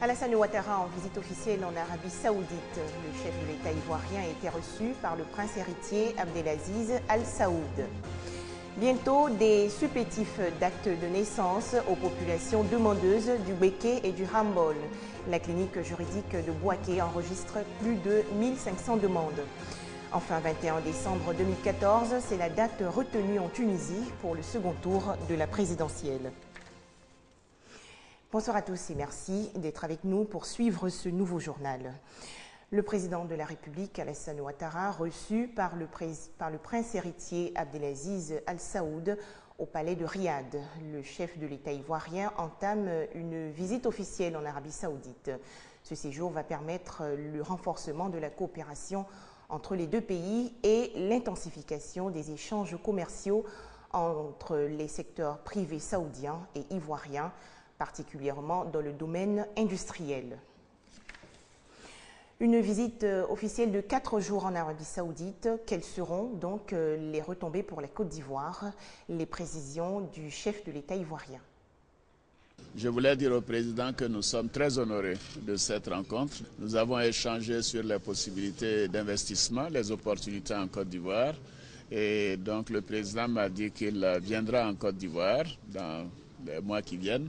Alassane Ouattara en visite officielle en Arabie Saoudite. Le chef de l'État ivoirien a été reçu par le prince héritier Abdelaziz Al Saoud. Bientôt, des supplétifs d'actes de naissance aux populations demandeuses du Béké et du Hambol. La clinique juridique de Bouaké enregistre plus de 1500 demandes. Enfin, 21 décembre 2014, c'est la date retenue en Tunisie pour le second tour de la présidentielle. Bonsoir à tous et merci d'être avec nous pour suivre ce nouveau journal. Le président de la République, Alassane Ouattara, reçu par le prince héritier Abdelaziz Al Saoud au palais de Riyad. Le chef de l'État ivoirien entame une visite officielle en Arabie Saoudite. Ce séjour va permettre le renforcement de la coopération entre les deux pays et l'intensification des échanges commerciaux entre les secteurs privés saoudiens et ivoiriens, particulièrement dans le domaine industriel. Une visite officielle de 4 jours en Arabie Saoudite. Quelles seront donc les retombées pour la Côte d'Ivoire? Les précisions du chef de l'État ivoirien. Je voulais dire au président que nous sommes très honorés de cette rencontre. Nous avons échangé sur les possibilités d'investissement, les opportunités en Côte d'Ivoire. Et donc le président m'a dit qu'il viendra en Côte d'Ivoire dans les mois qui viennent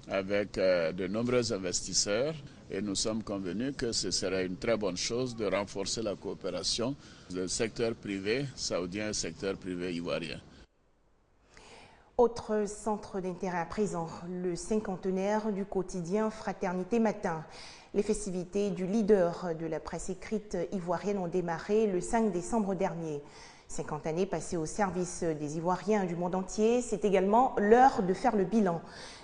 avec de nombreux investisseurs. Et nous sommes convenus que ce serait une très bonne chose de renforcer la coopération du secteur privé saoudien et du secteur privé ivoirien. Autre centre d'intérêt à présent, le cinquantenaire du quotidien Fraternité Matin. Les festivités du leader de la presse écrite ivoirienne ont démarré le 5 décembre dernier. 50 années passées au service des Ivoiriens du monde entier, c'est également l'heure de faire le bilan.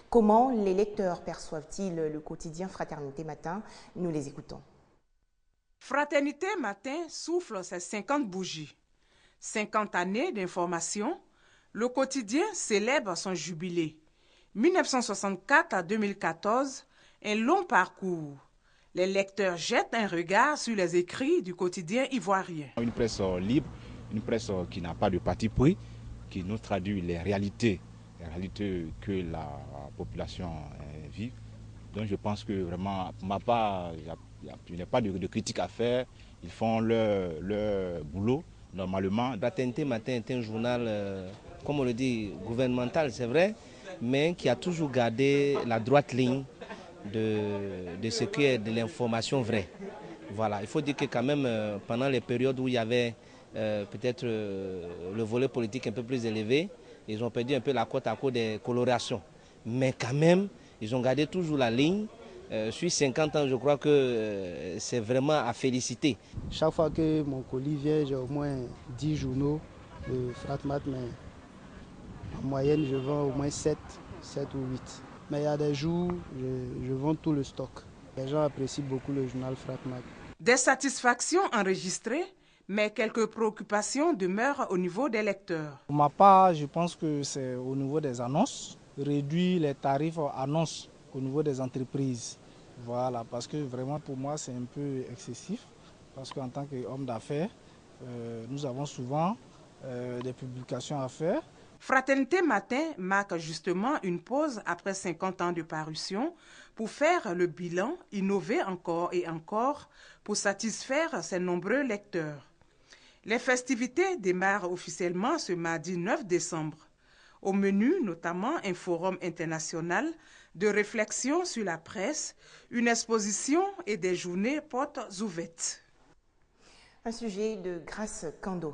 Comment les lecteurs perçoivent-ils le quotidien Fraternité Matin? Nous les écoutons. Fraternité Matin souffle ses 50 bougies. 50 années d'information, le quotidien célèbre son jubilé. 1964 à 2014, un long parcours. Les lecteurs jettent un regard sur les écrits du quotidien ivoirien. Une presse libre, une presse qui n'a pas de parti pris, qui nous traduit les réalités que la population vit. Donc je pense que vraiment, pour ma part, il n'y a pas de critique à faire. Ils font leur boulot normalement. Fraternité Matin est un journal, comme on le dit, gouvernemental, c'est vrai, mais qui a toujours gardé la droite ligne de ce qui est de l'information vraie. Voilà, il faut dire que quand même, pendant les périodes où il y avait peut-être le volet politique un peu plus élevé, ils ont perdu un peu la cote à cause des colorations. Mais quand même, ils ont gardé toujours la ligne. Sur 50 ans, je crois que c'est vraiment à féliciter. Chaque fois que mon colis vient, j'ai au moins 10 journaux de Fratmat, mais en moyenne, je vends au moins 7 ou 8. Mais il y a des jours, je vends tout le stock. Les gens apprécient beaucoup le journal Fratmat. Des satisfactions enregistrées, mais quelques préoccupations demeurent au niveau des lecteurs. Pour ma part, je pense que c'est au niveau des annonces, réduire les tarifs annonces au niveau des entreprises. Voilà, parce que vraiment pour moi c'est un peu excessif, parce qu'en tant qu'homme d'affaires, nous avons souvent des publications à faire. Fraternité Matin marque justement une pause après 50 ans de parution pour faire le bilan, innover encore et encore pour satisfaire ses nombreux lecteurs. Les festivités démarrent officiellement ce mardi 9 décembre. Au menu, notamment un forum international de réflexion sur la presse, une exposition et des journées portes ouvertes. Un sujet de Grace Kando.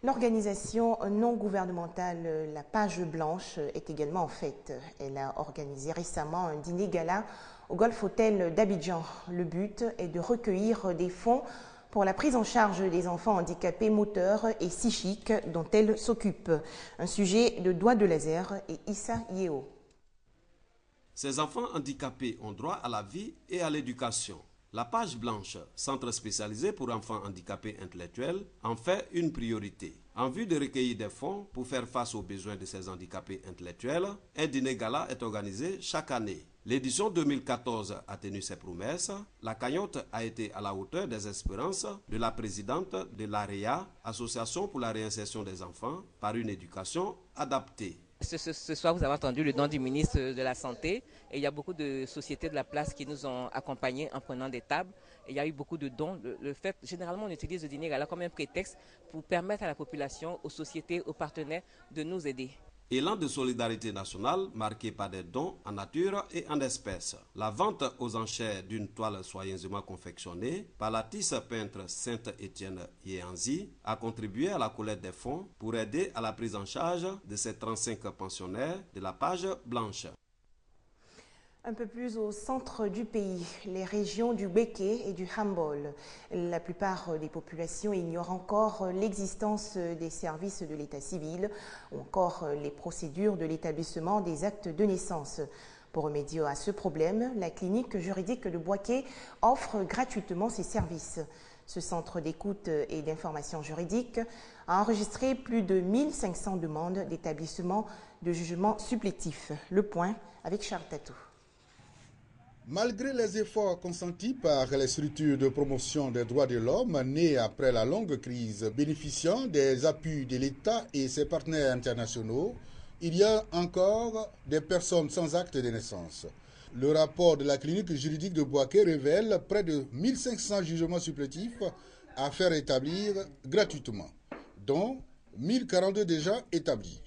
L'organisation non gouvernementale La Page Blanche est également en fête. Elle a organisé récemment un dîner gala au Golf Hotel d'Abidjan. Le but est de recueillir des fonds pour la prise en charge des enfants handicapés moteurs et psychiques dont elle s'occupe. Un sujet de Doigt de Laser et Issa Yeo. Ces enfants handicapés ont droit à la vie et à l'éducation. La Page Blanche, centre spécialisé pour enfants handicapés intellectuels, en fait une priorité. En vue de recueillir des fonds pour faire face aux besoins de ces handicapés intellectuels, un dîner gala est organisé chaque année. L'édition 2014 a tenu ses promesses. La cagnotte a été à la hauteur des espérances de la présidente de l'AREA, Association pour la réinsertion des enfants, par une éducation adaptée. Ce soir, vous avez entendu le don du ministre de la Santé et il y a beaucoup de sociétés de la place qui nous ont accompagnés en prenant des tables. Et il y a eu beaucoup de dons. Généralement, on utilise le dîner gala comme un prétexte pour permettre à la population, aux sociétés, aux partenaires de nous aider. Élan de solidarité nationale marqué par des dons en nature et en espèces. La vente aux enchères d'une toile soigneusement confectionnée par l'artiste peintre Saint-Étienne Yéanzi a contribué à la collecte des fonds pour aider à la prise en charge de ces 35 pensionnaires de la page blanche. Un peu plus au centre du pays, les régions du Béké et du Hambol. La plupart des populations ignorent encore l'existence des services de l'état civil ou encore les procédures de l'établissement des actes de naissance. Pour remédier à ce problème, la clinique juridique de Boaké offre gratuitement ses services. Ce centre d'écoute et d'information juridique a enregistré plus de 1500 demandes d'établissement de jugement supplétif. Le point avec Charles Tatou. Malgré les efforts consentis par les structures de promotion des droits de l'homme nées après la longue crise bénéficiant des appuis de l'État et ses partenaires internationaux, il y a encore des personnes sans acte de naissance. Le rapport de la clinique juridique de Boaké révèle près de 1500 jugements supplétifs à faire établir gratuitement, dont 1042 déjà établis.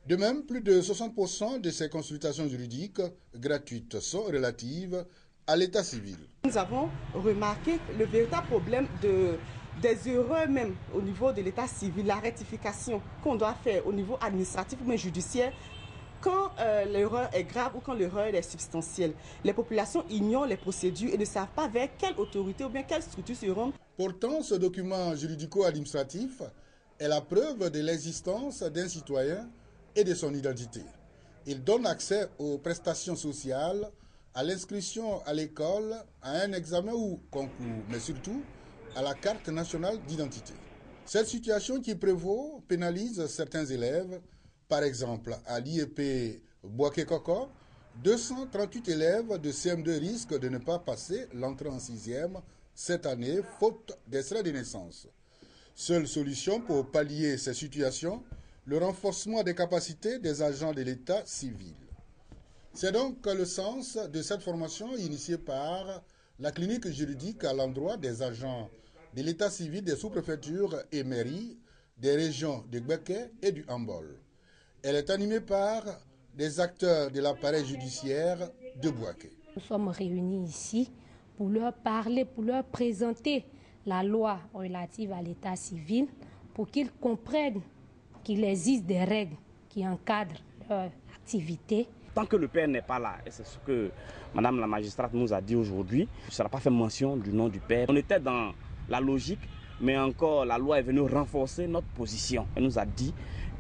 De même, plus de 60% de ces consultations juridiques gratuites sont relatives à l'état civil. Nous avons remarqué le véritable problème des erreurs même au niveau de l'état civil, la rectification qu'on doit faire au niveau administratif ou même judiciaire quand l'erreur est grave ou quand l'erreur est substantielle. Les populations ignorent les procédures et ne savent pas vers quelle autorité ou bien quelle structure se rendre. Pourtant, ce document juridico-administratif est la preuve de l'existence d'un citoyen et de son identité. Il donne accès aux prestations sociales, à l'inscription à l'école, à un examen ou concours, mais surtout à la carte nationale d'identité. Cette situation qui prévaut pénalise certains élèves. Par exemple, à l'IEP Boaké-Koko, 238 élèves de CM2 risquent de ne pas passer l'entrée en 6e cette année, faute d'extrait de naissance. Seule solution pour pallier ces situations, le renforcement des capacités des agents de l'état civil. C'est donc le sens de cette formation initiée par la clinique juridique à l'endroit des agents de l'état civil des sous-préfectures et mairies des régions de Boaké et du Hambol. Elle est animée par des acteurs de l'appareil judiciaire de Boaké. Nous sommes réunis ici pour leur parler, pour leur présenter la loi relative à l'état civil, pour qu'ils comprennent qu'il existe des règles qui encadrent leur activité. Tant que le père n'est pas là, et c'est ce que Madame la magistrate nous a dit aujourd'hui, il ne sera pas fait mention du nom du père. On était dans la logique, mais encore la loi est venue renforcer notre position. Elle nous a dit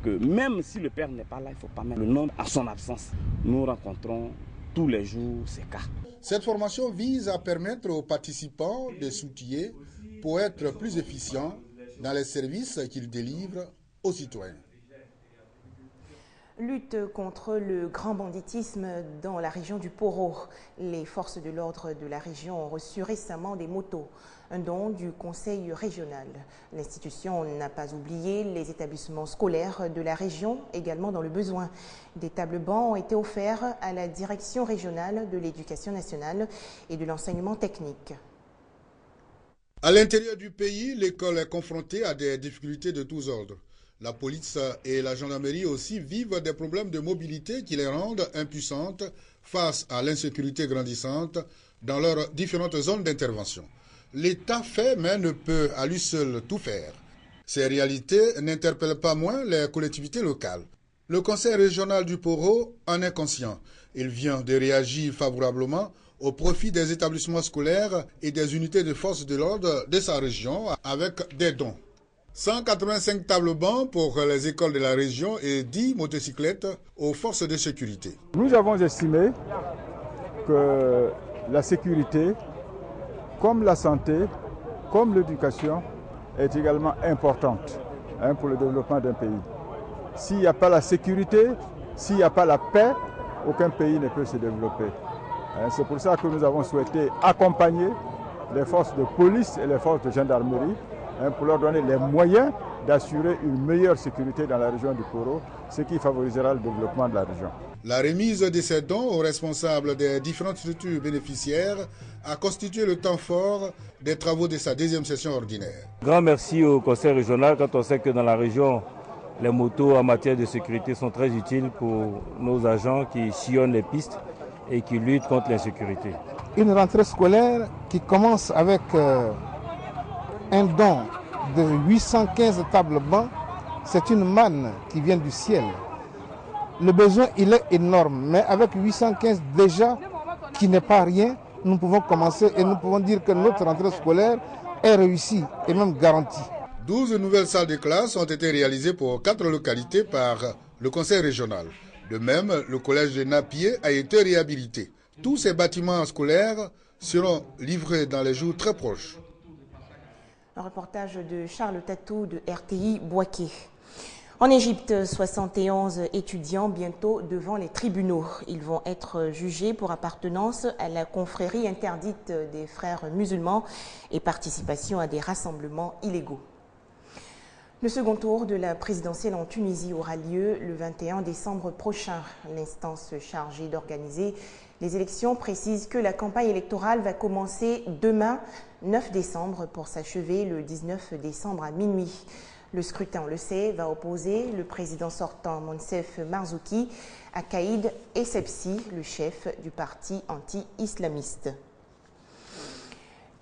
que même si le père n'est pas là, il ne faut pas mettre le nom à son absence. Nous rencontrons tous les jours ces cas. Cette formation vise à permettre aux participants de s'outiller pour être plus efficients dans les services qu'ils délivrent aux citoyens. Lutte contre le grand banditisme dans la région du Poro. Les forces de l'ordre de la région ont reçu récemment des motos, un don du conseil régional. L'institution n'a pas oublié les établissements scolaires de la région, également dans le besoin. Des tables bancs ont été offerts à la direction régionale de l'éducation nationale et de l'enseignement technique. À l'intérieur du pays, l'école est confrontée à des difficultés de tous ordres. La police et la gendarmerie aussi vivent des problèmes de mobilité qui les rendent impuissantes face à l'insécurité grandissante dans leurs différentes zones d'intervention. L'État fait mais ne peut à lui seul tout faire. Ces réalités n'interpellent pas moins les collectivités locales. Le conseil régional du Poro en est conscient. Il vient de réagir favorablement au profit des établissements scolaires et des unités de force de l'ordre de sa région avec des dons. 185 tables bancs pour les écoles de la région et 10 motocyclettes aux forces de sécurité. Nous avons estimé que la sécurité, comme la santé, comme l'éducation, est également importante pour le développement d'un pays. S'il n'y a pas la sécurité, s'il n'y a pas la paix, aucun pays ne peut se développer. C'est pour ça que nous avons souhaité accompagner les forces de police et les forces de gendarmerie pour leur donner les moyens d'assurer une meilleure sécurité dans la région du Koro, ce qui favorisera le développement de la région. La remise de ces dons aux responsables des différentes structures bénéficiaires a constitué le temps fort des travaux de sa deuxième session ordinaire. Grand merci au conseil régional quand on sait que dans la région, les motos en matière de sécurité sont très utiles pour nos agents qui sillonnent les pistes et qui luttent contre l'insécurité. Une rentrée scolaire qui commence avec un don de 815 tables bancs, c'est une manne qui vient du ciel. Le besoin, il est énorme, mais avec 815 déjà, qui n'est pas rien, nous pouvons commencer et nous pouvons dire que notre rentrée scolaire est réussie et même garantie. 12 nouvelles salles de classe ont été réalisées pour 4 localités par le conseil régional. De même, le collège de Napié a été réhabilité. Tous ces bâtiments scolaires seront livrés dans les jours très proches. Un reportage de Charles Tatou de RTI Boaké. En Égypte, 71 étudiants bientôt devant les tribunaux. Ils vont être jugés pour appartenance à la confrérie interdite des frères musulmans et participation à des rassemblements illégaux. Le second tour de la présidentielle en Tunisie aura lieu le 21 décembre prochain. L'instance chargée d'organiser les élections précise que la campagne électorale va commencer demain, 9 décembre, pour s'achever le 19 décembre à minuit. Le scrutin, on le sait, va opposer le président sortant Monsef Marzouki à Kaïd Essebsi, le chef du parti anti-islamiste.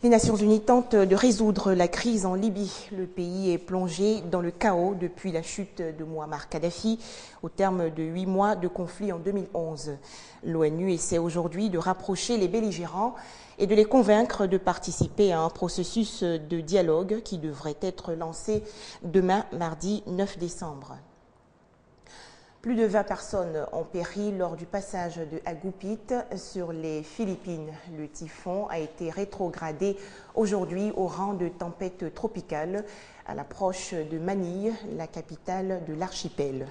Les Nations Unies tentent de résoudre la crise en Libye. Le pays est plongé dans le chaos depuis la chute de Mouammar Kadhafi au terme de 8 mois de conflit en 2011. L'ONU essaie aujourd'hui de rapprocher les belligérants et de les convaincre de participer à un processus de dialogue qui devrait être lancé demain, mardi 9 décembre. Plus de 20 personnes ont péri lors du passage de Agupit sur les Philippines. Le typhon a été rétrogradé aujourd'hui au rang de tempête tropicale à l'approche de Manille, la capitale de l'archipel.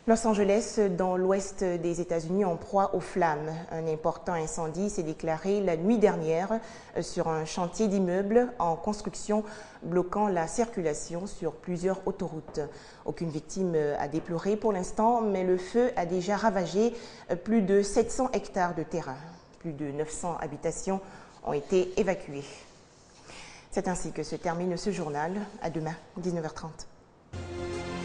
Los Angeles, dans l'ouest des États-Unis, en proie aux flammes. Un important incendie s'est déclaré la nuit dernière sur un chantier d'immeubles en construction, bloquant la circulation sur plusieurs autoroutes. Aucune victime à déplorer pour l'instant, mais le feu a déjà ravagé plus de 700 hectares de terrain. Plus de 900 habitations ont été évacuées. C'est ainsi que se termine ce journal. À demain, 19h30.